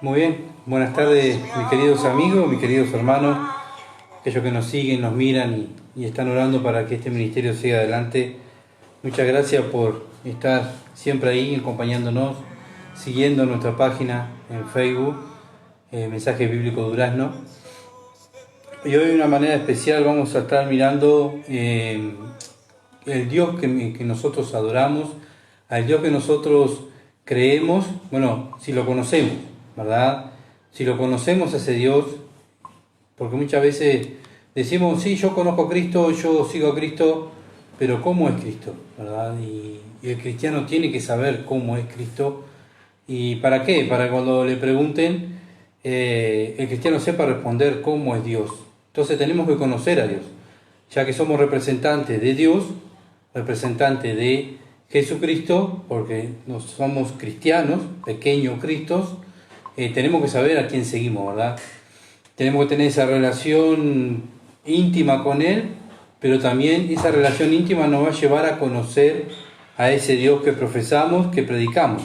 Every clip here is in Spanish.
Muy bien, buenas tardes mis queridos amigos, mis queridos hermanos, aquellos que nos siguen, nos miran y están orando para que este ministerio siga adelante. Muchas gracias por estar siempre ahí acompañándonos, siguiendo nuestra página en Facebook, Mensaje Bíblico Durazno. Y hoy de una manera especial vamos a estar mirando el Dios que nosotros adoramos, al Dios que nosotros creemos, bueno, si lo conocemos, ¿verdad? Si lo conocemos a ese Dios, porque muchas veces decimos, sí, yo conozco a Cristo, yo sigo a Cristo, pero ¿cómo es Cristo? ¿Verdad? Y el cristiano tiene que saber cómo es Cristo. ¿Y para qué? Para cuando le pregunten, el cristiano sepa responder cómo es Dios. Entonces tenemos que conocer a Dios, ya que somos representantes de Dios, representantes de Jesucristo, porque no somos cristianos, pequeños Cristos, tenemos que saber a quién seguimos, ¿verdad? Tenemos que tener esa relación íntima con Él, pero también esa relación íntima nos va a llevar a conocer a ese Dios que profesamos, que predicamos.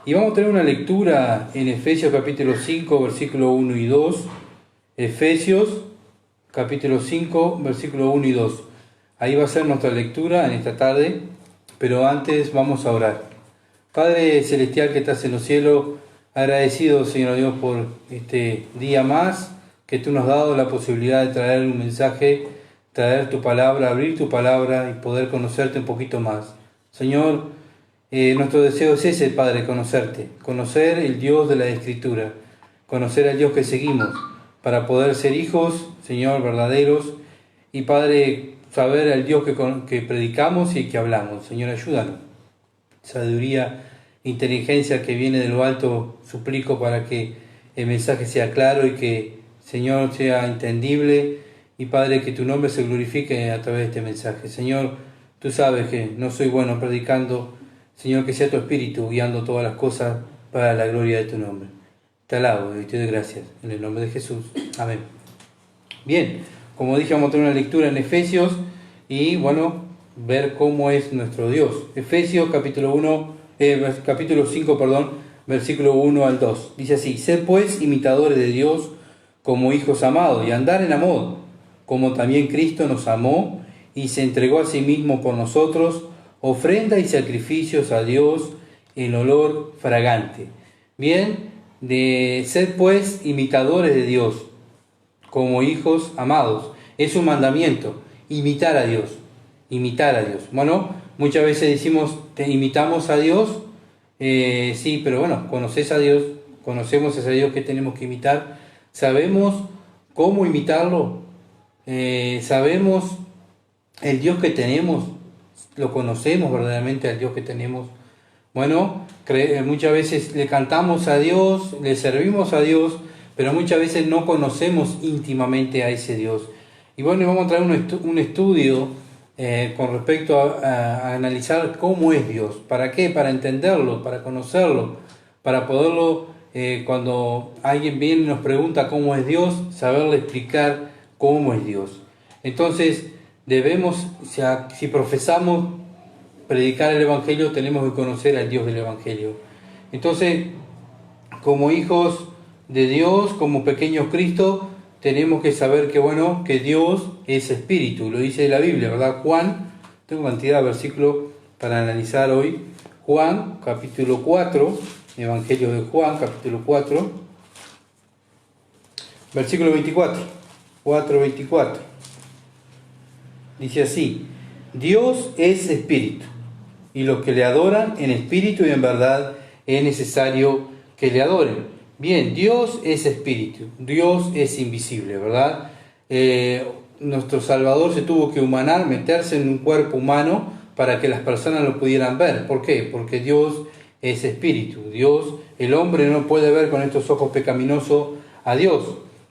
Y vamos a tener una lectura en Efesios capítulo 5, versículo 1 y 2. Efesios capítulo 5, versículo 1 y 2. Ahí va a ser nuestra lectura en esta tarde, pero antes vamos a orar. Padre Celestial que estás en los cielos, agradecido, Señor Dios, por este día más que tú nos has dado la posibilidad de traer un mensaje, traer tu palabra, abrir tu palabra y poder conocerte un poquito más. Señor, nuestro deseo es ese, Padre, conocerte, conocer el Dios de la Escritura, conocer al Dios que seguimos, para poder ser hijos, Señor, verdaderos, y Padre, saber al Dios que predicamos y que hablamos. Señor, ayúdanos. Sabiduría, inteligencia que viene de lo alto, suplico para que el mensaje sea claro y que, Señor, sea entendible, y Padre, que tu nombre se glorifique a través de este mensaje. Señor, tú sabes que no soy bueno predicando. Señor, que sea tu Espíritu guiando todas las cosas para la gloria de tu nombre. Te alabo y te doy gracias en el nombre de Jesús. Amén. Bien, como dije, vamos a tener una lectura en Efesios y, bueno, ver cómo es nuestro Dios. Efesios capítulo 5, versículo 1 al 2. Dice así: sed pues imitadores de Dios como hijos amados y andar en amor, como también Cristo nos amó y se entregó a sí mismo por nosotros, ofrenda y sacrificios a Dios en olor fragante. Bien, de ser pues imitadores de Dios como hijos amados. Es un mandamiento, imitar a Dios, imitar a Dios. Bueno, muchas veces decimos, imitamos a Dios, sí, pero bueno, conoces a Dios, conocemos a ese Dios que tenemos que imitar, sabemos cómo imitarlo, sabemos el Dios que tenemos, lo conocemos verdaderamente al Dios que tenemos. Bueno, muchas veces le cantamos a Dios, le servimos a Dios, pero muchas veces no conocemos íntimamente a ese Dios. Y bueno, vamos a traer un estudio con respecto a analizar cómo es Dios. ¿Para qué? Para entenderlo, para conocerlo, para poderlo, cuando alguien viene y nos pregunta cómo es Dios, saberle explicar cómo es Dios. Entonces, debemos, si profesamos predicar el Evangelio, tenemos que conocer al Dios del Evangelio. Entonces, como hijos de Dios, como pequeños Cristo, tenemos que saber que, bueno, que Dios es espíritu, lo dice la Biblia, ¿verdad? Juan, tengo cantidad de versículos para analizar hoy. Juan, capítulo 4, Evangelio de Juan, capítulo 4, versículo 24, 4:24. Dice así: Dios es espíritu, y los que le adoran en espíritu y en verdad es necesario que le adoren. Bien, Dios es espíritu, Dios es invisible, ¿verdad? Nuestro Salvador se tuvo que humanar, meterse en un cuerpo humano para que las personas lo pudieran ver. ¿Por qué? Porque Dios es espíritu. Dios, el hombre no puede ver con estos ojos pecaminosos a Dios,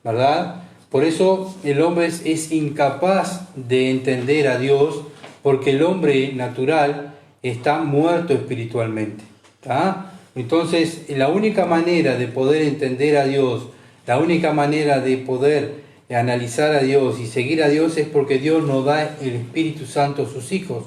¿verdad? Por eso el hombre es incapaz de entender a Dios, porque el hombre natural está muerto espiritualmente, ¿está? Entonces, la única manera de poder entender a Dios, la única manera de poder analizar a Dios y seguir a Dios es porque Dios nos da el Espíritu Santo a sus hijos.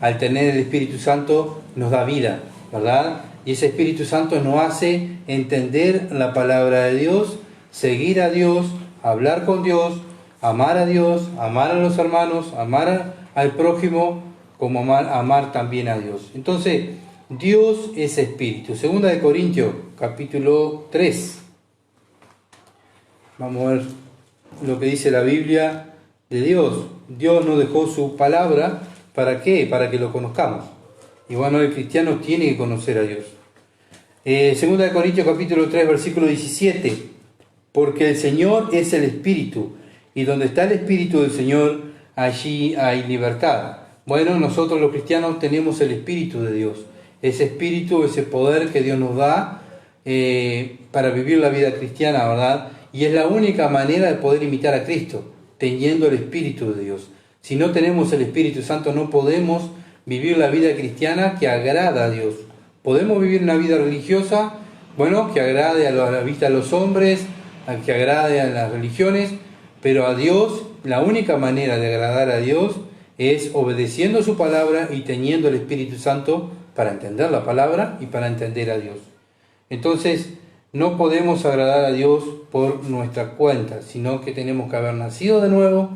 Al tener el Espíritu Santo nos da vida, ¿verdad? Y ese Espíritu Santo nos hace entender la palabra de Dios, seguir a Dios, hablar con Dios, amar a Dios, amar a los hermanos, amar al prójimo, como amar también a Dios. Entonces, Dios es Espíritu. Segunda de Corintios, capítulo 3. Vamos a ver lo que dice la Biblia de Dios. Dios nos dejó su palabra, ¿para qué? Para que lo conozcamos. Y bueno, el cristiano tiene que conocer a Dios. Segunda de Corintios capítulo 3, versículo 17. Porque el Señor es el Espíritu, y donde está el Espíritu del Señor, allí hay libertad. Bueno, nosotros los cristianos tenemos el Espíritu de Dios. Ese Espíritu, ese poder que Dios nos da para vivir la vida cristiana, ¿verdad? Y es la única manera de poder imitar a Cristo, teniendo el Espíritu de Dios. Si no tenemos el Espíritu Santo, no podemos vivir la vida cristiana que agrada a Dios. Podemos vivir una vida religiosa, bueno, que agrade a la vista de los hombres, que agrade a las religiones, pero a Dios, la única manera de agradar a Dios es obedeciendo su palabra y teniendo el Espíritu Santo para entender la palabra y para entender a Dios. Entonces, no podemos agradar a Dios por nuestra cuenta, sino que tenemos que haber nacido de nuevo,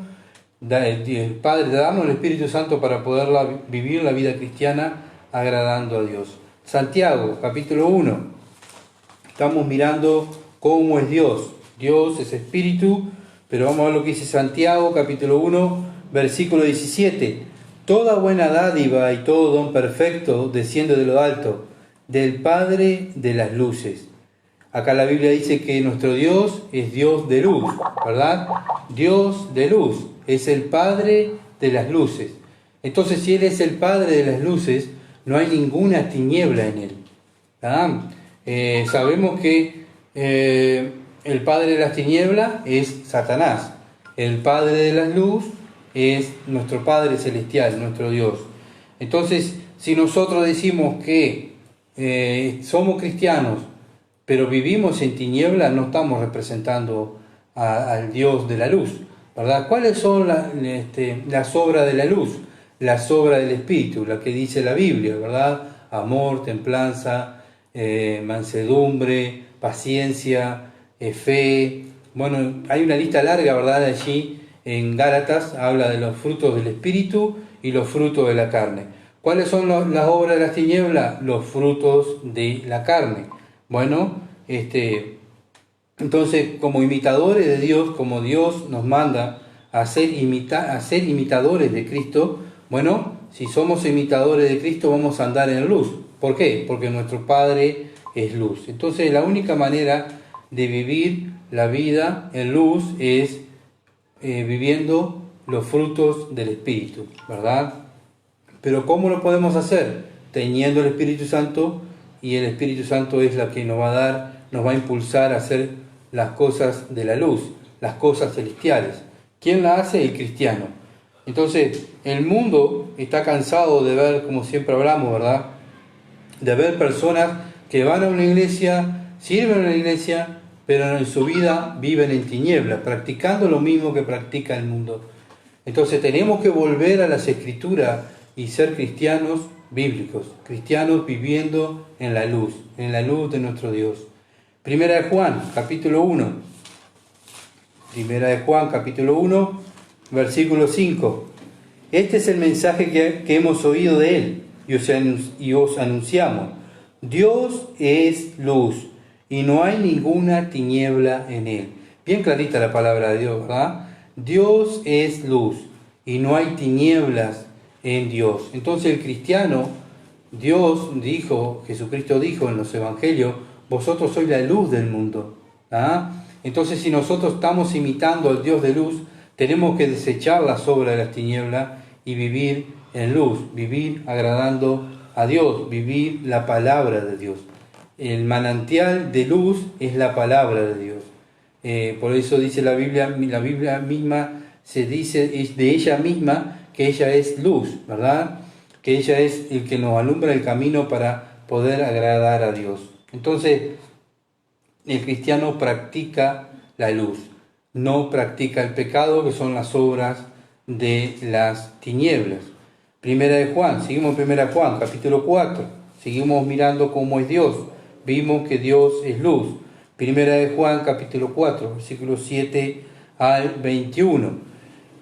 el Padre darnos el Espíritu Santo para poder vivir la vida cristiana agradando a Dios. Santiago, capítulo 1. Estamos mirando cómo es Dios. Dios es Espíritu, pero vamos a ver lo que dice Santiago, capítulo 1, versículo 17. Toda buena dádiva y todo don perfecto desciende de lo alto, del Padre de las luces. Acá la Biblia dice que nuestro Dios es Dios de luz, ¿verdad? Dios de luz, es el Padre de las luces. Entonces, si Él es el Padre de las luces, no hay ninguna tiniebla en Él, ¿verdad? Sabemos que el padre de las tinieblas es Satanás. El Padre de la luz es nuestro Padre Celestial, nuestro Dios. Entonces, si nosotros decimos que somos cristianos, pero vivimos en tinieblas, no estamos representando al Dios de la luz, ¿verdad? ¿Cuáles son las obras de la luz? Las obras del Espíritu, la que dice la Biblia, ¿verdad? Amor, templanza, mansedumbre, paciencia, fe. Bueno, hay una lista larga, ¿verdad? Allí en Gálatas habla de los frutos del Espíritu y los frutos de la carne. ¿Cuáles son las obras de las tinieblas? Los frutos de la carne. Bueno, entonces, como imitadores de Dios, como Dios nos manda a ser imitadores de Cristo, bueno, si somos imitadores de Cristo vamos a andar en luz. ¿Por qué? Porque nuestro Padre es luz. Entonces, la única manera de vivir la vida en luz es viviendo los frutos del Espíritu, ¿verdad? Pero ¿cómo lo podemos hacer? Teniendo el Espíritu Santo, y el Espíritu Santo es la que nos va a impulsar a hacer las cosas de la luz, las cosas celestiales. ¿Quién la hace? El cristiano. Entonces, el mundo está cansado de ver, como siempre hablamos, ¿verdad? De ver personas que van a una iglesia, sirven en la iglesia, pero en su vida viven en tinieblas, practicando lo mismo que practica el mundo. Entonces tenemos que volver a las Escrituras y ser cristianos bíblicos, cristianos viviendo en la luz de nuestro Dios. Primera de Juan, capítulo 1. Primera de Juan, capítulo 1, versículo 5. Este es el mensaje que hemos oído de Él y os anunciamos. Dios es luz y no hay ninguna tiniebla en Él. Bien clarita la palabra de Dios, ¿verdad? Dios es luz y no hay tinieblas en Dios. Entonces el cristiano, Jesucristo dijo en los evangelios, vosotros sois la luz del mundo. ¿Ah? Entonces, si nosotros estamos imitando al Dios de luz, tenemos que desechar las obras de las tinieblas y vivir en luz, vivir agradando a Dios, vivir la palabra de Dios. El manantial de luz es la palabra de Dios. Por eso dice la Biblia misma, se dice es de ella misma que ella es luz, ¿verdad? Que ella es el que nos alumbra el camino para poder agradar a Dios. Entonces, el cristiano practica la luz, no practica el pecado, que son las obras de las tinieblas. Primera de Juan, seguimos en Primera de Juan, capítulo 4, seguimos mirando cómo es Dios. Vimos que Dios es luz. Primera de Juan, capítulo 4, versículos 7 al 21.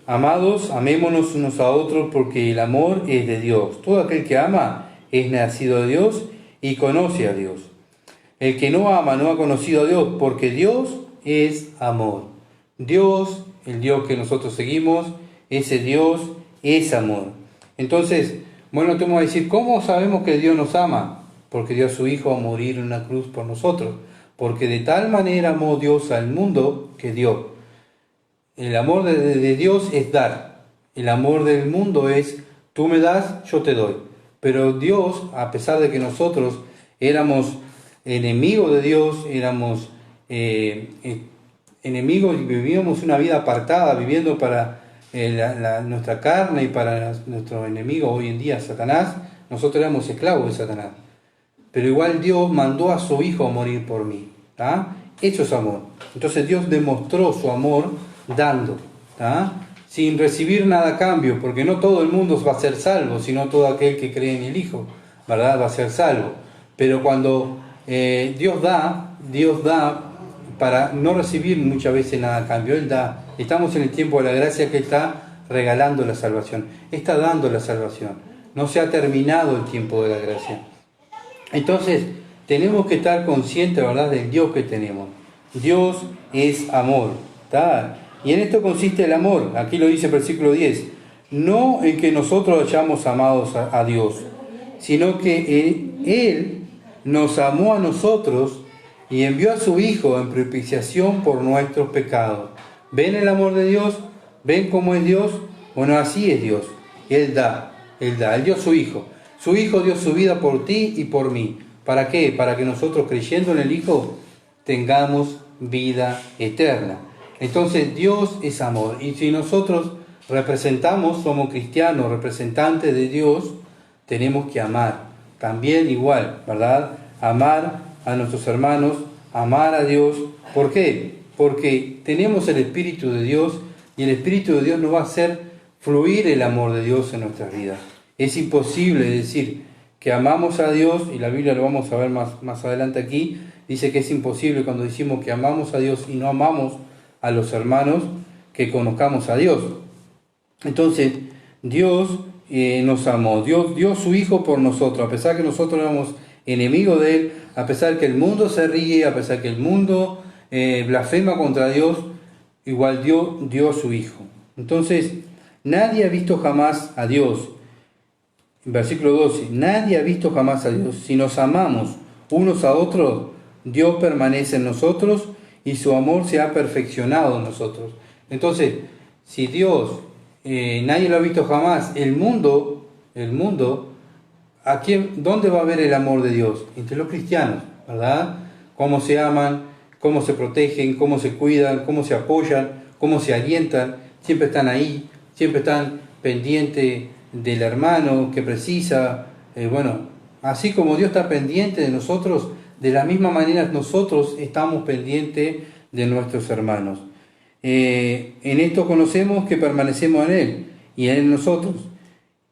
Amados, amémonos unos a otros porque el amor es de Dios. Todo aquel que ama es nacido de Dios y conoce a Dios. El que no ama no ha conocido a Dios, porque Dios es amor. Dios, el Dios que nosotros seguimos, ese Dios es amor. Entonces, bueno, tú me vas a decir, ¿cómo sabemos que Dios nos ama? Porque dio a su Hijo a morir en una cruz por nosotros. Porque de tal manera amó Dios al mundo que dio. El amor de Dios es dar. El amor del mundo es, tú me das, yo te doy. Pero Dios, a pesar de que nosotros éramos enemigos de Dios, éramos enemigos y vivíamos una vida apartada, viviendo para nuestra carne y para nuestro enemigo hoy en día, Satanás, nosotros éramos esclavos de Satanás. Pero igual Dios mandó a su Hijo a morir por mí. Eso es amor. Entonces Dios demostró su amor dando, sin recibir nada a cambio, porque no todo el mundo va a ser salvo, sino todo aquel que cree en el Hijo, ¿verdad? Va a ser salvo. Pero cuando Dios da para no recibir muchas veces nada a cambio. Él da. Estamos en el tiempo de la gracia, que está regalando la salvación, está dando la salvación. No se ha terminado el tiempo de la gracia. Entonces, tenemos que estar conscientes, ¿verdad?, del Dios que tenemos. Dios es amor, ¿está? Y en esto consiste el amor. Aquí lo dice el versículo 10. No en que nosotros hayamos amado a Dios, sino que Él nos amó a nosotros y envió a su Hijo en propiciación por nuestros pecados. ¿Ven el amor de Dios? ¿Ven cómo es Dios? Bueno, así es Dios. Él da. Él dio su Hijo. Su Hijo dio su vida por ti y por mí. ¿Para qué? Para que nosotros, creyendo en el Hijo, tengamos vida eterna. Entonces Dios es amor. Y si nosotros somos cristianos, representantes de Dios, tenemos que amar. También igual, ¿verdad? Amar a nuestros hermanos, amar a Dios. ¿Por qué? Porque tenemos el Espíritu de Dios y el Espíritu de Dios nos va a hacer fluir el amor de Dios en nuestras vidas. Es imposible decir que amamos a Dios, y la Biblia lo vamos a ver más adelante aquí, dice que es imposible cuando decimos que amamos a Dios y no amamos a los hermanos, que conozcamos a Dios. Entonces, Dios nos amó, Dios dio su Hijo por nosotros, a pesar que nosotros éramos enemigos de Él, a pesar que el mundo se ríe, a pesar que el mundo blasfema contra Dios, igual dio a su Hijo. Entonces, nadie ha visto jamás a Dios. Versículo 12, nadie ha visto jamás a Dios. Si nos amamos unos a otros, Dios permanece en nosotros y su amor se ha perfeccionado en nosotros. Entonces, si Dios, nadie lo ha visto jamás, el mundo, ¿dónde va a haber el amor de Dios? Entre los cristianos, ¿verdad? Cómo se aman, cómo se protegen, cómo se cuidan, cómo se apoyan, cómo se alientan, siempre están ahí, siempre están pendientes del hermano que precisa. Así como Dios está pendiente de nosotros, de la misma manera nosotros estamos pendientes de nuestros hermanos. En esto conocemos que permanecemos en Él y Él en nosotros,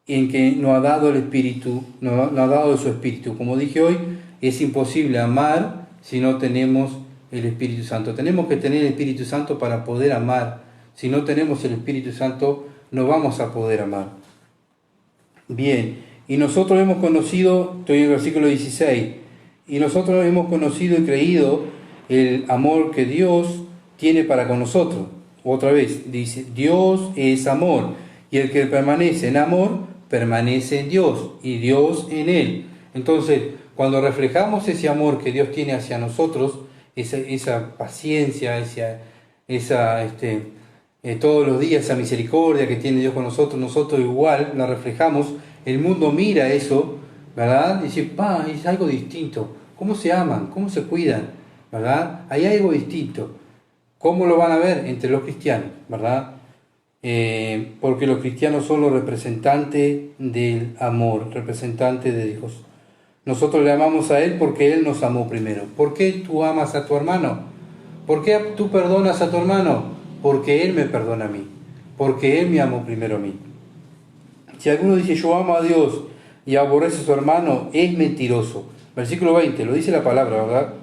en que nos ha dado el Espíritu, nos ha dado su Espíritu. Como dije hoy, es imposible amar si no tenemos el Espíritu Santo. Tenemos que tener el Espíritu Santo para poder amar. Si no tenemos el Espíritu Santo, no vamos a poder amar. Bien, y nosotros hemos conocido, estoy en el versículo 16, y nosotros hemos conocido y creído el amor que Dios tiene para con nosotros. Otra vez, dice, Dios es amor, y el que permanece en amor, permanece en Dios, y Dios en Él. Entonces, cuando reflejamos ese amor que Dios tiene hacia nosotros, esa paciencia, todos los días esa misericordia que tiene Dios con nosotros igual la reflejamos. El mundo mira eso, ¿verdad? Y dice, es algo distinto. ¿Cómo se aman? ¿Cómo se cuidan? ¿Verdad? Hay algo distinto. ¿Cómo lo van a ver? Entre los cristianos, ¿verdad? Porque los cristianos son los representantes del amor, representantes de Dios. Nosotros le amamos a Él porque Él nos amó primero. ¿Por qué tú amas a tu hermano? ¿Por qué tú perdonas a tu hermano? Porque Él me perdona a mí, porque Él me amó primero a mí. Si alguno dice, yo amo a Dios, y aborrece a su hermano es mentiroso. Versículo 20, lo dice la palabra, ¿verdad?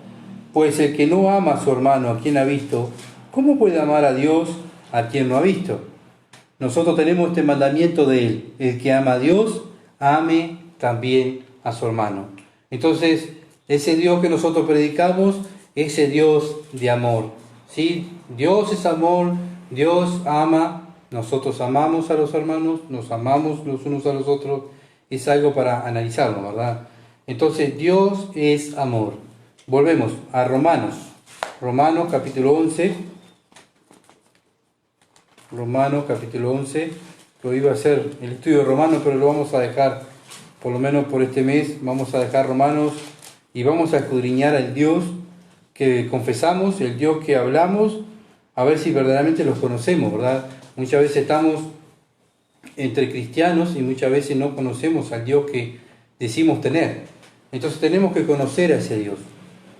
Pues el que no ama a su hermano, a quien ha visto, ¿cómo puede amar a Dios a quien no ha visto? Nosotros tenemos este mandamiento de Él: el que ama a Dios, ame también a su hermano. Entonces, ese Dios que nosotros predicamos, ese Dios de amor, ¿sí? Dios es amor, Dios ama, nosotros amamos a los hermanos, nos amamos los unos a los otros, es algo para analizarlo, ¿verdad? Entonces, Dios es amor. Volvemos a Romanos capítulo 11. Romanos capítulo 11, lo iba a hacer el estudio de Romanos, pero lo vamos a dejar, por lo menos por este mes, vamos a dejar Romanos y vamos a escudriñar al Dios que confesamos, el Dios que hablamos, a ver si verdaderamente los conocemos, ¿verdad? Muchas veces estamos entre cristianos y muchas veces no conocemos al Dios que decimos tener. Entonces tenemos que conocer a ese Dios.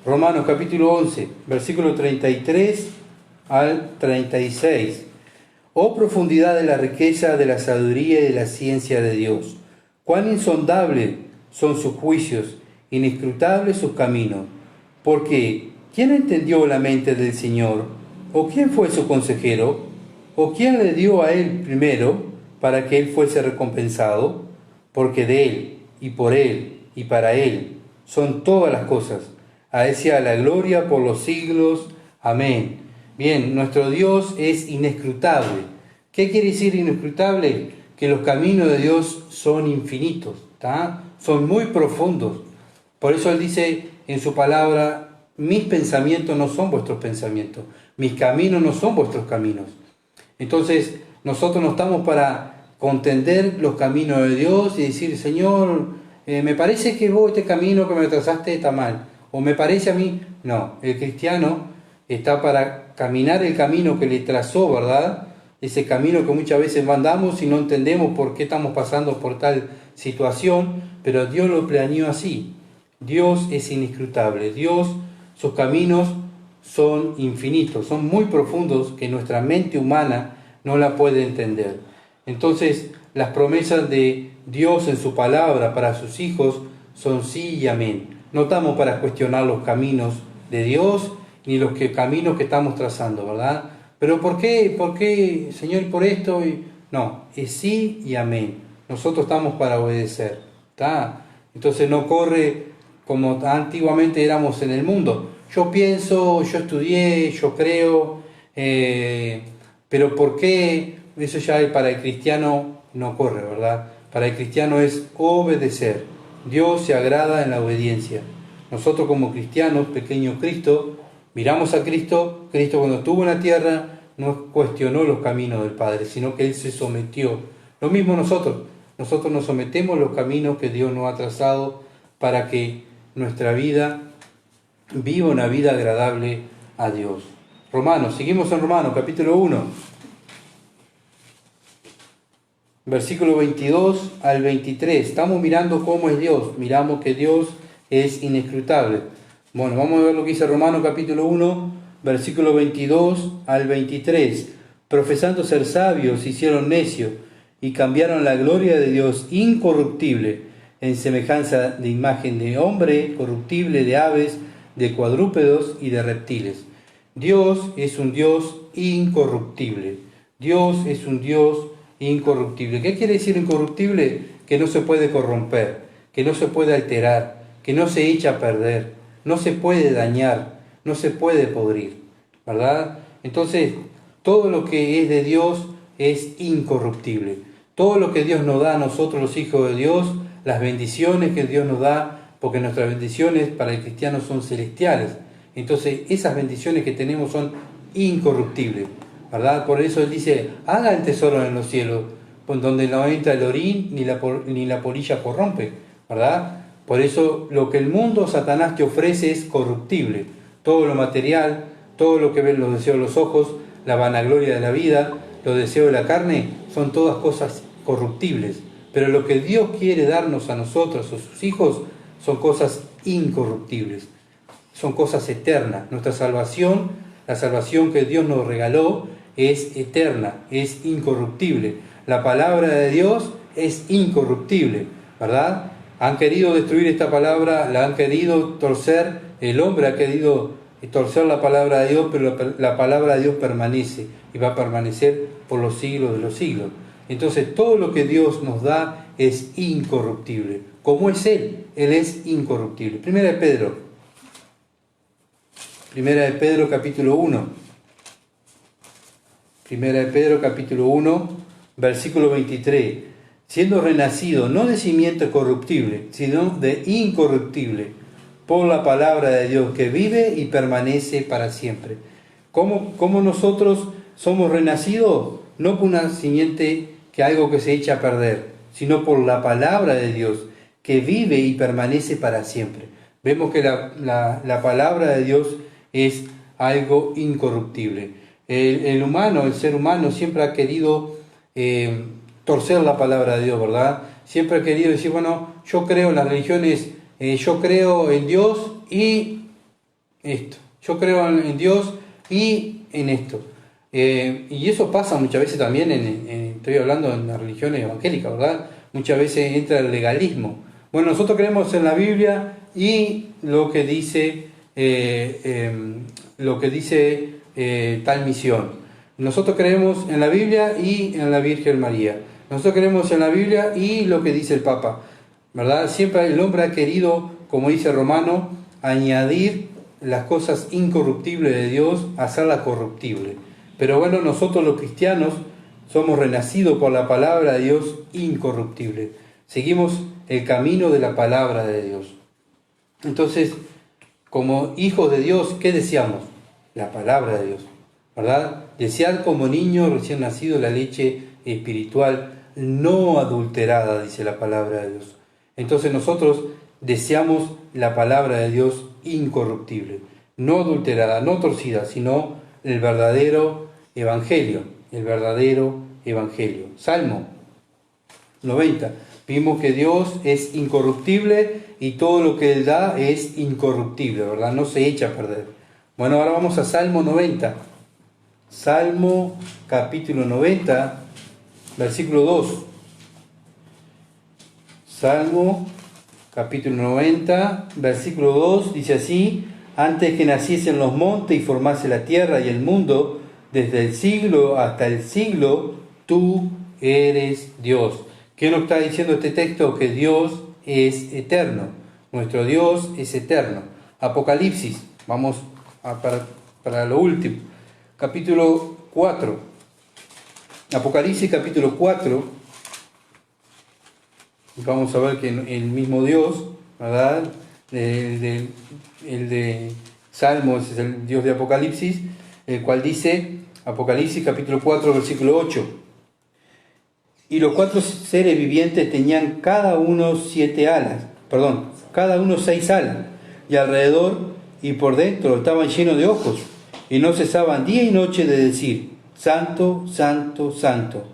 Romanos capítulo 11, versículo 33 al 36. Oh profundidad de la riqueza, de la sabiduría y de la ciencia de Dios. Cuán insondables son sus juicios, inescrutables sus caminos. Porque, ¿quién entendió la mente del Señor? ¿O quién fue su consejero? ¿O quién le dio a él primero para que él fuese recompensado? Porque de él, y por él, y para él son todas las cosas. A él sea la gloria por los siglos. Amén. Bien, nuestro Dios es inescrutable. ¿Qué quiere decir inescrutable? Que los caminos de Dios son infinitos, ¿tá? Son muy profundos. Por eso Él dice en su palabra: mis pensamientos no son vuestros pensamientos, mis caminos no son vuestros caminos. Entonces, nosotros no estamos para contender los caminos de Dios y decir: Señor, me parece que vos este camino que me trazaste está mal, o me parece a mí. No, el cristiano está para caminar el camino que le trazó, ¿verdad? Ese camino que muchas veces mandamos y no entendemos por qué estamos pasando por tal situación, pero Dios lo planeó así. Dios es inescrutable. Dios, sus caminos son infinitos, son muy profundos, que nuestra mente humana no la puede entender. Entonces, las promesas de Dios en su palabra para sus hijos son sí y amén. No estamos para cuestionar los caminos de Dios ni los caminos que estamos trazando, ¿verdad? Pero ¿por qué, Señor, por esto? No, es sí y amén. Nosotros estamos para obedecer, ¿está? Entonces no corre como antiguamente éramos en el mundo. Yo pienso, yo estudié, yo creo, pero ¿por qué? Eso ya para el cristiano no corre, ¿verdad? Para el cristiano es obedecer. Dios se agrada en la obediencia. Nosotros como cristianos, pequeño Cristo, miramos a Cristo. Cristo, cuando estuvo en la tierra, no cuestionó los caminos del Padre, sino que Él se sometió. Lo mismo nosotros nos sometemos a los caminos que Dios nos ha trazado para que nuestra vida viva una vida agradable a Dios. Romanos, seguimos en Romanos, capítulo 1, versículo 22 al 23. Estamos mirando cómo es Dios, miramos que Dios es inescrutable. Bueno, vamos a ver lo que dice Romanos capítulo 1, versículo 22 al 23. Profesando ser sabios, se hicieron necios y cambiaron la gloria de Dios incorruptible en semejanza de imagen de hombre, corruptible, de aves, de cuadrúpedos y de reptiles. Dios es un Dios incorruptible. Dios es un Dios incorruptible. ¿Qué quiere decir incorruptible? Que no se puede corromper, que no se puede alterar, que no se echa a perder, no se puede dañar, no se puede podrir, ¿verdad? Entonces, todo lo que es de Dios es incorruptible. Todo lo que Dios nos da a nosotros, los hijos de Dios, las bendiciones que Dios nos da, porque nuestras bendiciones para el cristiano son celestiales. Entonces, esas bendiciones que tenemos son incorruptibles, ¿verdad? Por eso Él dice: hagan tesoro en los cielos, donde no entra el orín ni la polilla corrompe, ¿verdad? Por eso lo que el mundo, Satanás, te ofrece es corruptible. Todo lo material, todo lo que ven los deseos de los ojos, la vanagloria de la vida, los deseos de la carne, son todas cosas corruptibles. Pero lo que Dios quiere darnos a nosotros, a sus hijos, son cosas incorruptibles. Son cosas eternas. Nuestra salvación, la salvación que Dios nos regaló, es eterna, es incorruptible. La palabra de Dios es incorruptible. ¿verdad? Han querido destruir esta palabra, la han querido torcer, el hombre ha querido torcer la palabra de Dios, pero la palabra de Dios permanece y va a permanecer por los siglos de los siglos. Entonces todo lo que Dios nos da es incorruptible. Como es Él es incorruptible. Primera de Pedro capítulo 1. Primera de Pedro capítulo 1, versículo 23. Siendo renacido no de simiente corruptible, sino de incorruptible, por la palabra de Dios que vive y permanece para siempre. ¿Cómo nosotros somos renacidos? No por una simiente que algo que se echa a perder, sino por la palabra de Dios que vive y permanece para siempre. Vemos que la palabra de Dios es algo incorruptible. El ser humano siempre ha querido torcer la palabra de Dios, ¿verdad? Siempre ha querido decir, bueno, yo creo en las religiones, yo creo en Dios y esto. Yo creo en Dios y en esto. Y eso pasa muchas veces también, estoy hablando en las religiones evangélicas, ¿verdad? Muchas veces entra el legalismo. Bueno, nosotros creemos en la Biblia y lo que dice tal misión. Nosotros creemos en la Biblia y en la Virgen María. Nosotros creemos en la Biblia y lo que dice el Papa, ¿verdad? Siempre el hombre ha querido, como dice Romano, añadir las cosas incorruptibles de Dios a hacerlas corruptibles. Pero bueno, nosotros los cristianos somos renacidos por la palabra de Dios incorruptible. Seguimos el camino de la palabra de Dios. Entonces, como hijos de Dios, ¿qué deseamos? La palabra de Dios, ¿verdad? Desear como niño recién nacido la leche espiritual no adulterada, dice la palabra de Dios. Entonces nosotros deseamos la palabra de Dios incorruptible, no adulterada, no torcida, sino el verdadero evangelio, Salmo 90. Vimos que Dios es incorruptible y todo lo que Él da es incorruptible, ¿verdad? No se echa a perder. Bueno, ahora vamos a Salmo 90. Salmo capítulo 90, versículo 2. Salmo capítulo 90, versículo 2, dice así: antes que naciesen los montes y formase la tierra y el mundo, desde el siglo hasta el siglo, tú eres Dios. ¿Qué nos está diciendo este texto? Que Dios es eterno. Nuestro Dios es eterno. Apocalipsis, vamos para lo último. Capítulo 4. Apocalipsis capítulo 4. Vamos a ver que el mismo Dios, ¿verdad? El de Salmos es el Dios de Apocalipsis, el cual dice, Apocalipsis capítulo 4, versículo 8. Y los 4 seres vivientes tenían cada uno 6 alas, y alrededor y por dentro estaban llenos de ojos, y no cesaban día y noche de decir: Santo, Santo, Santo,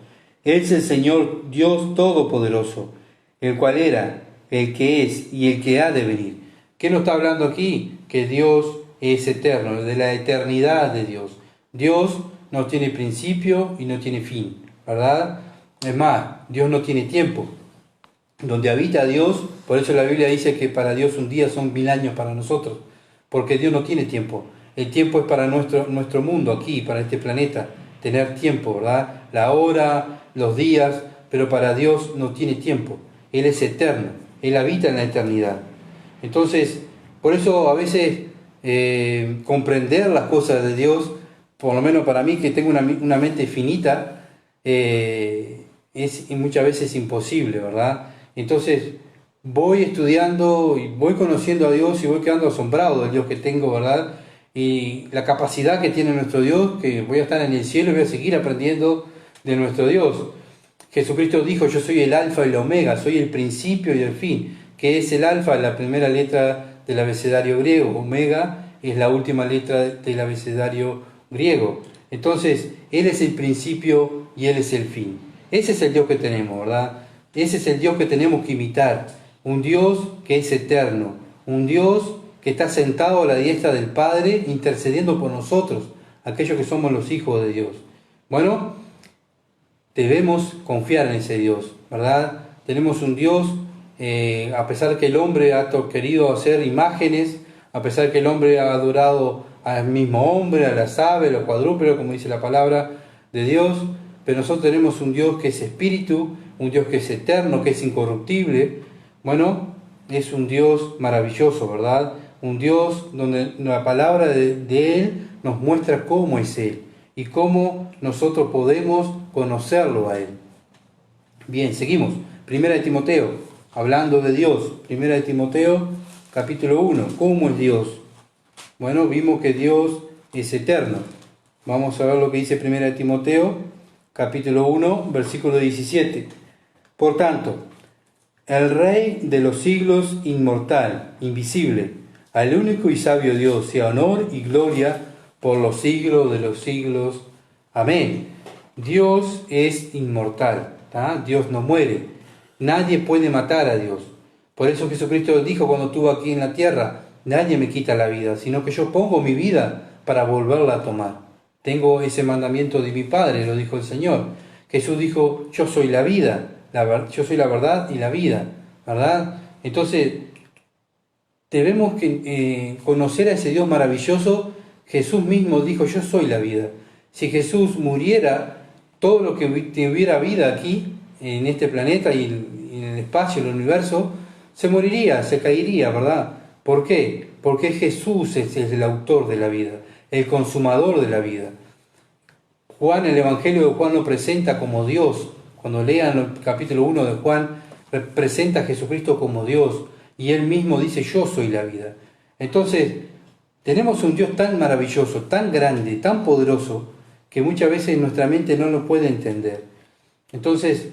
es el Señor Dios Todopoderoso, el cual era, el que es y el que ha de venir. ¿Qué nos está hablando aquí? Que Dios es eterno, de la eternidad de Dios. Dios no tiene principio y no tiene fin, ¿verdad? Es más, Dios no tiene tiempo. Donde habita Dios, por eso la Biblia dice que para Dios un día son 1000 años para nosotros, porque Dios no tiene tiempo. El tiempo es para nuestro mundo aquí, para este planeta, tener tiempo, ¿verdad? La hora, los días, pero para Dios no tiene tiempo. Él es eterno, Él habita en la eternidad. Entonces, por eso a veces comprender las cosas de Dios, por lo menos para mí que tengo una mente finita, es muchas veces imposible, ¿verdad? Entonces voy estudiando y voy conociendo a Dios y voy quedando asombrado del Dios que tengo, ¿verdad? Y la capacidad que tiene nuestro Dios, que voy a estar en el cielo y voy a seguir aprendiendo de nuestro Dios. Jesucristo dijo: yo soy el alfa y el omega, soy el principio y el fin. ¿Qué es el alfa? La primera letra del abecedario griego. Omega es la última letra del abecedario griego. Entonces, Él es el principio y Él es el fin. Ese es el Dios que tenemos, ¿verdad? Ese es el Dios que tenemos que imitar. Un Dios que es eterno. Un Dios que está sentado a la diestra del Padre, intercediendo por nosotros, aquellos que somos los hijos de Dios. Bueno, debemos confiar en ese Dios, ¿verdad? Tenemos un Dios a pesar que el hombre ha querido hacer imágenes, a pesar que el hombre ha adorado al mismo hombre, a las aves, a los cuadrúpedos, como dice la palabra de Dios, pero nosotros tenemos un Dios que es espíritu, un Dios que es eterno, que es incorruptible. Bueno, es un Dios maravilloso, ¿verdad? Un Dios donde la palabra de Él nos muestra cómo es Él y cómo nosotros podemos conocerlo a Él. Bien, seguimos. Primera de Timoteo, hablando de Dios. Primera de Timoteo, capítulo 1. ¿Cómo es Dios? Bueno, vimos que Dios es eterno. Vamos a ver lo que dice Primera de Timoteo, capítulo 1, versículo 17. Por tanto, el Rey de los siglos, inmortal, invisible, al único y sabio Dios, sea honor y gloria por los siglos de los siglos. Amén. Dios es inmortal, ¿tá? Dios no muere. Nadie puede matar a Dios. Por eso Jesucristo dijo cuando estuvo aquí en la tierra, nadie me quita la vida, sino que yo pongo mi vida para volverla a tomar. Tengo ese mandamiento de mi Padre, lo dijo el Señor. Jesús dijo, yo soy la vida, yo soy la verdad y la vida, ¿verdad? Entonces, debemos conocer a ese Dios maravilloso. Jesús mismo dijo, yo soy la vida. Si Jesús muriera, todo lo que tuviera vida aquí, en este planeta y en el espacio, en el universo, se moriría, se caería, ¿verdad? ¿Por qué? Porque Jesús es el autor de la vida, el consumador de la vida. Juan, el Evangelio de Juan lo presenta como Dios. Cuando lean el capítulo 1 de Juan, presenta a Jesucristo como Dios y Él mismo dice, yo soy la vida. Entonces, tenemos un Dios tan maravilloso, tan grande, tan poderoso, que muchas veces nuestra mente no lo puede entender. Entonces,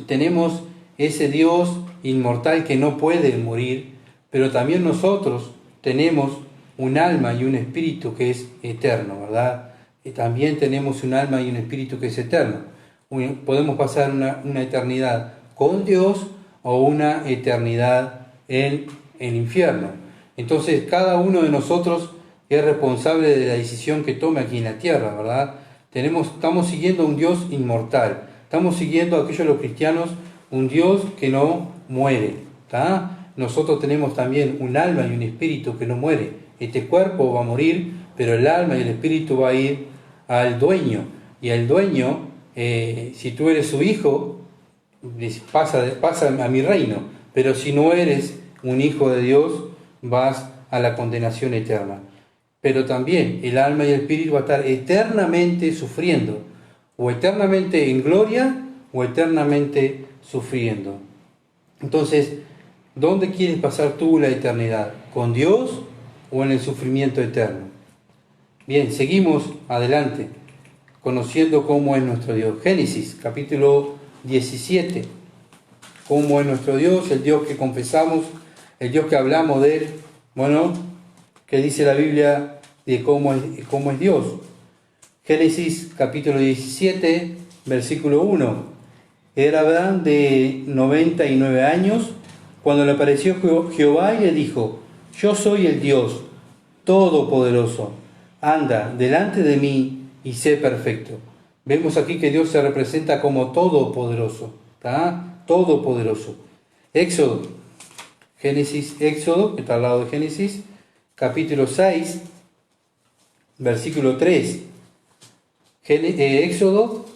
tenemos ese Dios inmortal que no puede morir, pero también nosotros tenemos un alma y un espíritu que es eterno, ¿verdad? Y también tenemos un alma y un espíritu que es eterno. Podemos pasar una eternidad con Dios o una eternidad en el infierno. Entonces, cada uno de nosotros es responsable de la decisión que tome aquí en la tierra, ¿verdad? Estamos siguiendo a un Dios inmortal. Estamos siguiendo a aquellos los cristianos, un Dios que no muere, ¿tá? Nosotros tenemos también un alma y un espíritu que no muere. Este cuerpo va a morir, pero el alma y el espíritu va a ir al dueño. Y el dueño, si tú eres su hijo, pasa a mi reino. Pero si no eres un hijo de Dios, vas a la condenación eterna. Pero también el alma y el espíritu va a estar eternamente sufriendo, o eternamente en gloria, o eternamente sufriendo. Entonces, ¿dónde quieres pasar tú la eternidad? ¿Con Dios o en el sufrimiento eterno? Bien, seguimos adelante, conociendo cómo es nuestro Dios. Génesis, capítulo 17. ¿Cómo es nuestro Dios? El Dios que confesamos, el Dios que hablamos de Él. Bueno, ¿qué dice la Biblia de cómo es Dios? Génesis, capítulo 17, versículo 1. Era Abraham de 99 años cuando le apareció Jehová y le dijo, yo soy el Dios Todopoderoso, anda delante de mí y sé perfecto. Vemos aquí que Dios se representa como Todopoderoso, ¿tá? Todopoderoso. Éxodo, Éxodo, que está al lado de Génesis, capítulo 6, versículo 3. Éxodo,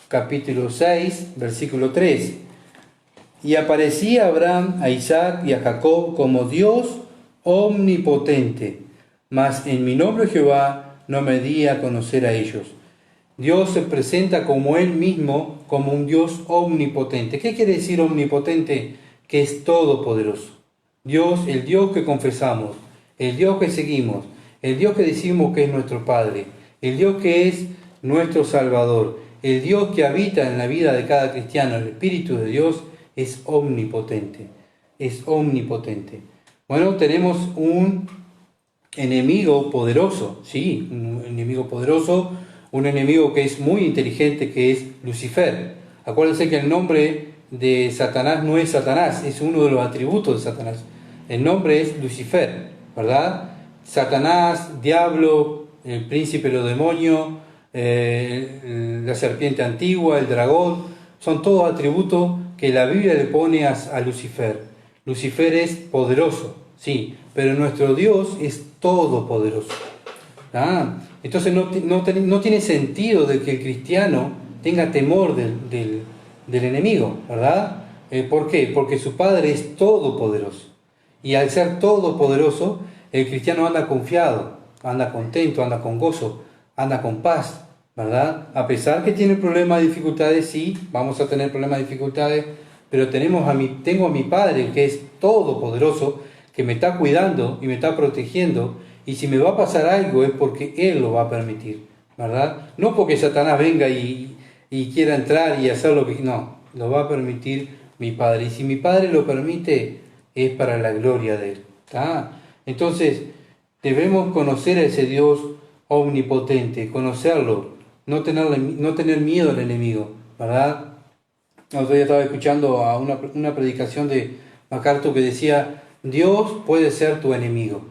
capítulo 6, versículo 3. Y aparecía Abraham, a Isaac y a Jacob como Dios omnipotente, mas en mi nombre Jehová no me di a conocer a ellos. Dios se presenta como Él mismo, como un Dios omnipotente. ¿Qué quiere decir omnipotente? Que es todopoderoso. Dios, el Dios que confesamos, el Dios que seguimos, el Dios que decimos que es nuestro Padre, el Dios que es nuestro Salvador, el Dios que habita en la vida de cada cristiano, el Espíritu de Dios, es omnipotente. Es omnipotente. Bueno, tenemos un enemigo poderoso, sí, un enemigo poderoso, un enemigo que es muy inteligente, que es Lucifer. Acuérdense que el nombre de Satanás no es Satanás, es uno de los atributos de Satanás. El nombre es Lucifer, ¿verdad? Satanás, diablo, el príncipe de los demonios, la serpiente antigua, el dragón, son todos atributos que la Biblia le pone a Lucifer. Lucifer es poderoso, sí, pero nuestro Dios es todopoderoso. Entonces no tiene sentido de que el cristiano tenga temor del enemigo, ¿verdad? ¿Por qué? Porque su Padre es todopoderoso. Y al ser todopoderoso, el cristiano anda confiado, anda contento, anda con gozo, anda con paz, ¿verdad? A pesar que tiene problemas, dificultades, sí, vamos a tener problemas, dificultades, pero tengo a mi Padre que es todopoderoso, que me está cuidando y me está protegiendo, y si me va a pasar algo es porque Él lo va a permitir, ¿verdad? No porque Satanás venga y quiera entrar y hacer lo que... No, lo va a permitir mi Padre, y si mi Padre lo permite, es para la gloria de Él, ¿está? Entonces, debemos conocer a ese Dios omnipotente, conocerlo, no tener miedo al enemigo, ¿verdad? Otro día estaba escuchando a una predicación de MacArthur que decía, Dios puede ser tu enemigo.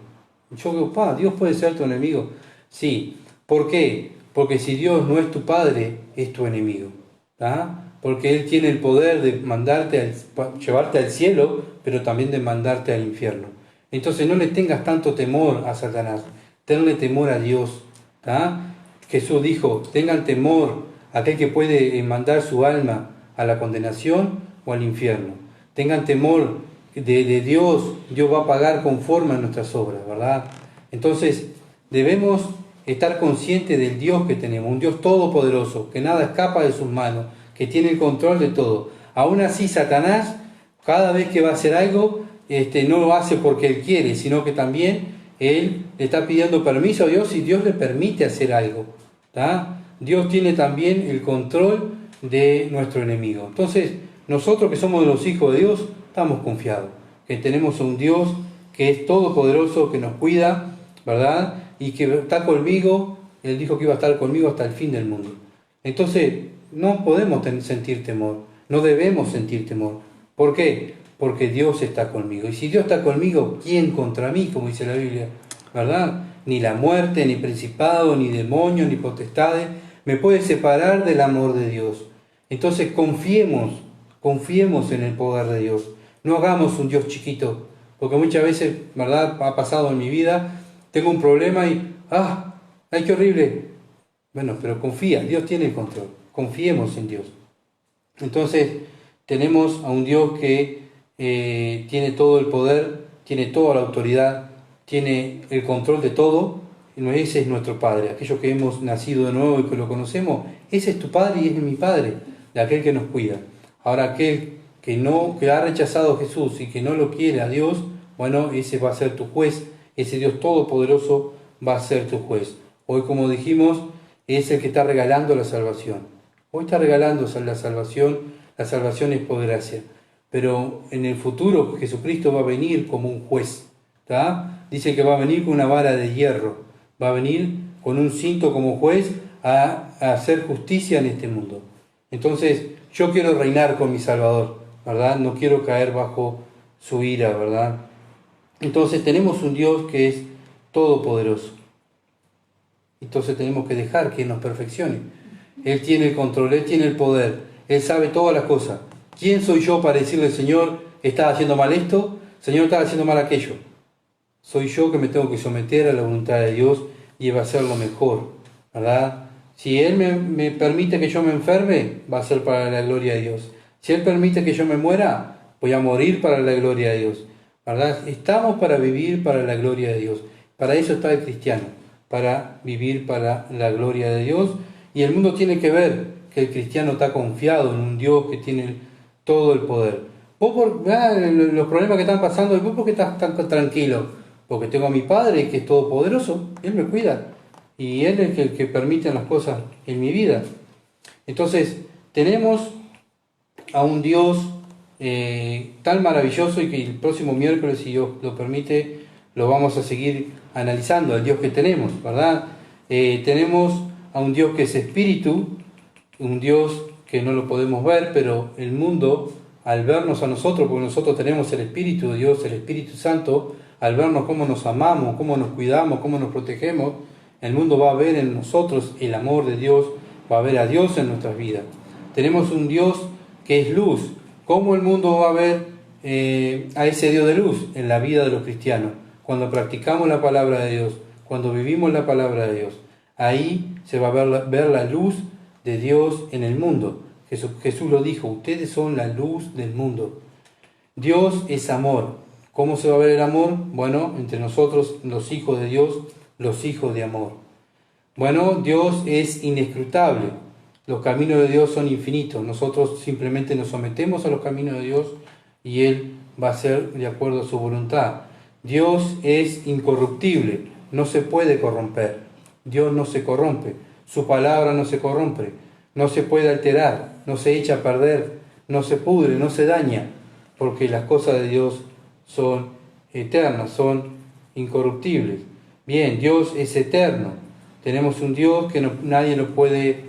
Yo digo, Dios puede ser tu enemigo. Sí, ¿por qué? Porque si Dios no es tu Padre, es tu enemigo, ¿tá? Porque Él tiene el poder de llevarte al cielo, pero también de mandarte al infierno. Entonces no le tengas tanto temor a Satanás, tenle temor a Dios, ¿tá? Jesús dijo, tengan temor a aquel que puede mandar su alma a la condenación o al infierno. Tengan temor de Dios, Dios va a pagar conforme a nuestras obras, ¿verdad? Entonces debemos estar conscientes del Dios que tenemos, un Dios todopoderoso, que nada escapa de sus manos, que tiene el control de todo. Aún así Satanás, cada vez que va a hacer algo, no lo hace porque Él quiere, sino que también Él le está pidiendo permiso a Dios y Dios le permite hacer algo, ¿tá? Dios tiene también el control de nuestro enemigo. Entonces, nosotros que somos los hijos de Dios, estamos confiados, que tenemos un Dios que es todopoderoso, que nos cuida, ¿verdad? Y que está conmigo, Él dijo que iba a estar conmigo hasta el fin del mundo. Entonces, no podemos sentir temor, no debemos sentir temor. ¿Por qué? Porque Dios está conmigo. Y si Dios está conmigo, ¿quién contra mí? Como dice la Biblia, ¿verdad? Ni la muerte, ni principado, ni demonio, ni potestades me puede separar del amor de Dios. Entonces confiemos en el poder de Dios. No hagamos un Dios chiquito, porque muchas veces, ¿verdad? Ha pasado en mi vida, tengo un problema y ¡ay, qué horrible! Bueno, pero confía, Dios tiene el control. Confiemos en Dios. Entonces, tenemos a un Dios que tiene todo el poder, tiene toda la autoridad, tiene el control de todo. Ese es nuestro Padre, aquellos que hemos nacido de nuevo y que lo conocemos. Ese es tu Padre y es mi Padre, de aquel que nos cuida. Ahora, aquel que ha rechazado a Jesús y que no lo quiere a Dios, bueno, ese va a ser tu juez, ese Dios todopoderoso va a ser tu juez. Hoy, como dijimos, es el que está regalando la salvación. Hoy está regalando la salvación es por gracia. Pero en el futuro Jesucristo va a venir como un juez, ¿tá? Dice que va a venir con una vara de hierro, va a venir con un cinto como juez a hacer justicia en este mundo. Entonces, yo quiero reinar con mi Salvador, ¿verdad? No quiero caer bajo su ira, ¿verdad? Entonces tenemos un Dios que es todopoderoso. Entonces tenemos que dejar que nos perfeccione. Él tiene el control, Él tiene el poder, Él sabe todas las cosas. ¿Quién soy yo para decirle, Señor, estás haciendo mal esto? Señor, estás haciendo mal aquello. Soy yo que me tengo que someter a la voluntad de Dios y va a ser lo mejor, ¿verdad? Si Él me permite que yo me enferme, va a ser para la gloria de Dios. Si Él permite que yo me muera, voy a morir para la gloria de Dios, ¿verdad? Estamos para vivir para la gloria de Dios. Para eso está el cristiano, para vivir para la gloria de Dios. Y el mundo tiene que ver que el cristiano está confiado en un Dios que tiene todo el poder. Vos los problemas que están pasando, ¿vos por qué estás tan tranquilo? Porque tengo a mi Padre que es todopoderoso, Él me cuida. Y Él es el que permite las cosas en mi vida. Entonces, tenemos a un Dios tan maravilloso y que el próximo miércoles, si Dios lo permite, lo vamos a seguir analizando, el Dios que tenemos, ¿verdad? Tenemos a un Dios que es espíritu, un Dios que no lo podemos ver, pero el mundo, al vernos a nosotros, porque nosotros tenemos el Espíritu de Dios, el Espíritu Santo, al vernos cómo nos amamos, cómo nos cuidamos, cómo nos protegemos, el mundo va a ver en nosotros el amor de Dios, va a ver a Dios en nuestras vidas. Tenemos un Dios que es luz, ¿Cómo el mundo va a ver a ese Dios de luz en la vida de los cristianos? Cuando practicamos la palabra de Dios, cuando vivimos la palabra de Dios, ahí se va a ver la luz de Dios en el mundo. Jesús lo dijo, ustedes son la luz del mundo. Dios es amor. ¿Cómo se va a ver el amor? Bueno, entre nosotros, los hijos de Dios, los hijos de amor. Bueno, Dios es inescrutable. Los caminos de Dios son infinitos. Nosotros simplemente nos sometemos a los caminos de Dios y Él va a ser de acuerdo a su voluntad. Dios es incorruptible, no se puede corromper. Dios no se corrompe, su palabra no se corrompe, no se puede alterar, no se echa a perder, no se pudre, no se daña, porque las cosas de Dios son eternas, son incorruptibles. Bien, Dios es eterno. Tenemos un Dios que nadie lo puede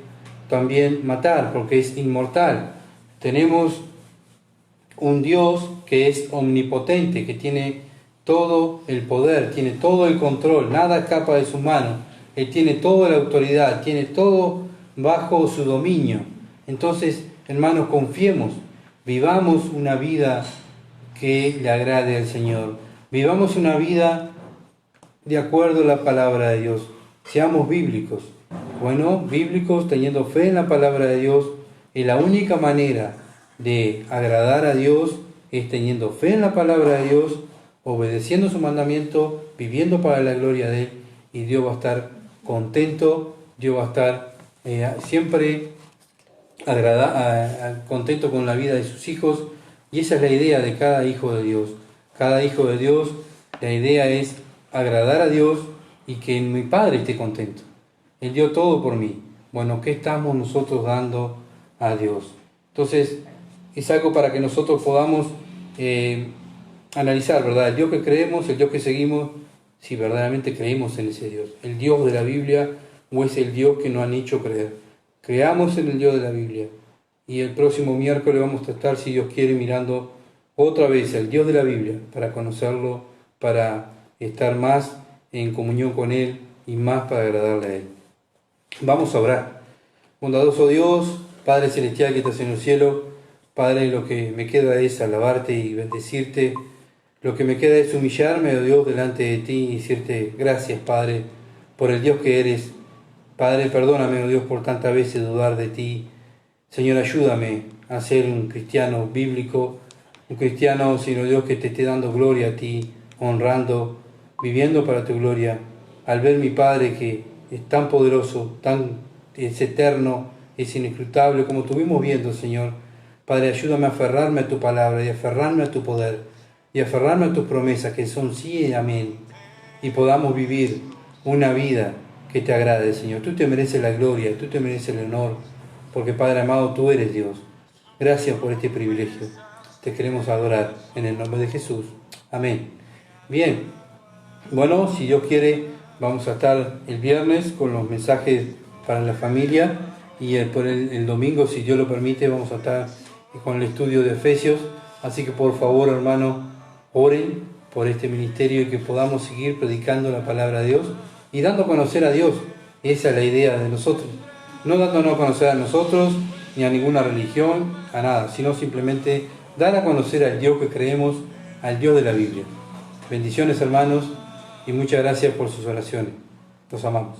también matar, porque es inmortal. Tenemos un Dios que es omnipotente, que tiene todo el poder, tiene todo el control, nada escapa de sus manos. Él tiene toda la autoridad, tiene todo bajo su dominio. Entonces, hermanos, confiemos, vivamos una vida que le agrade al Señor. Vivamos una vida de acuerdo a la palabra de Dios. Seamos bíblicos. Bueno, bíblicos teniendo fe en la palabra de Dios. Y la única manera de agradar a Dios es teniendo fe en la palabra de Dios, obedeciendo su mandamiento, viviendo para la gloria de Él. Y Dios va a estar contento, Dios va a estar siempre contento con la vida de sus hijos. Y esa es la idea de cada hijo de Dios. Cada hijo de Dios, la idea es agradar a Dios y que mi Padre esté contento. Él dio todo por mí. Bueno, ¿qué estamos nosotros dando a Dios? Entonces, es algo para que nosotros podamos analizar, ¿verdad? El Dios que creemos, el Dios que seguimos, si verdaderamente creemos en ese Dios. El Dios de la Biblia o es el Dios que nos han hecho creer. Creamos en el Dios de la Biblia. Y el próximo miércoles vamos a estar, si Dios quiere, mirando otra vez al Dios de la Biblia para conocerlo, para estar más en comunión con Él y más para agradarle a Él. Vamos a orar. Bondadoso Dios, Padre Celestial que estás en el cielo, Padre, lo que me queda es alabarte y bendecirte. Lo que me queda es humillarme, oh Dios, delante de ti y decirte gracias, Padre, por el Dios que eres. Padre, perdóname, oh Dios, por tantas veces dudar de ti. Señor, ayúdame a ser un cristiano bíblico, un cristiano, Señor Dios, que te esté dando gloria a ti, honrando, viviendo para tu gloria. Al ver mi Padre que es tan poderoso, es eterno, es inescrutable, como estuvimos viendo, Señor. Padre, ayúdame a aferrarme a tu palabra y a aferrarme a tu poder y a aferrarme a tus promesas que son sí y amén. Y podamos vivir una vida que te agrade, Señor. Tú te mereces la gloria, tú te mereces el honor, porque Padre amado, tú eres Dios. Gracias por este privilegio. Te queremos adorar en el nombre de Jesús. Amén. Bien, bueno, si Dios quiere, vamos a estar el viernes con los mensajes para la familia y el domingo, si Dios lo permite, vamos a estar con el estudio de Efesios. Así que por favor, hermano, oren por este ministerio y que podamos seguir predicando la palabra de Dios y dando a conocer a Dios. Esa es la idea de nosotros. No dándonos a conocer a nosotros, ni a ninguna religión, a nada, sino simplemente dar a conocer al Dios que creemos, al Dios de la Biblia. Bendiciones, hermanos, y muchas gracias por sus oraciones. Los amamos.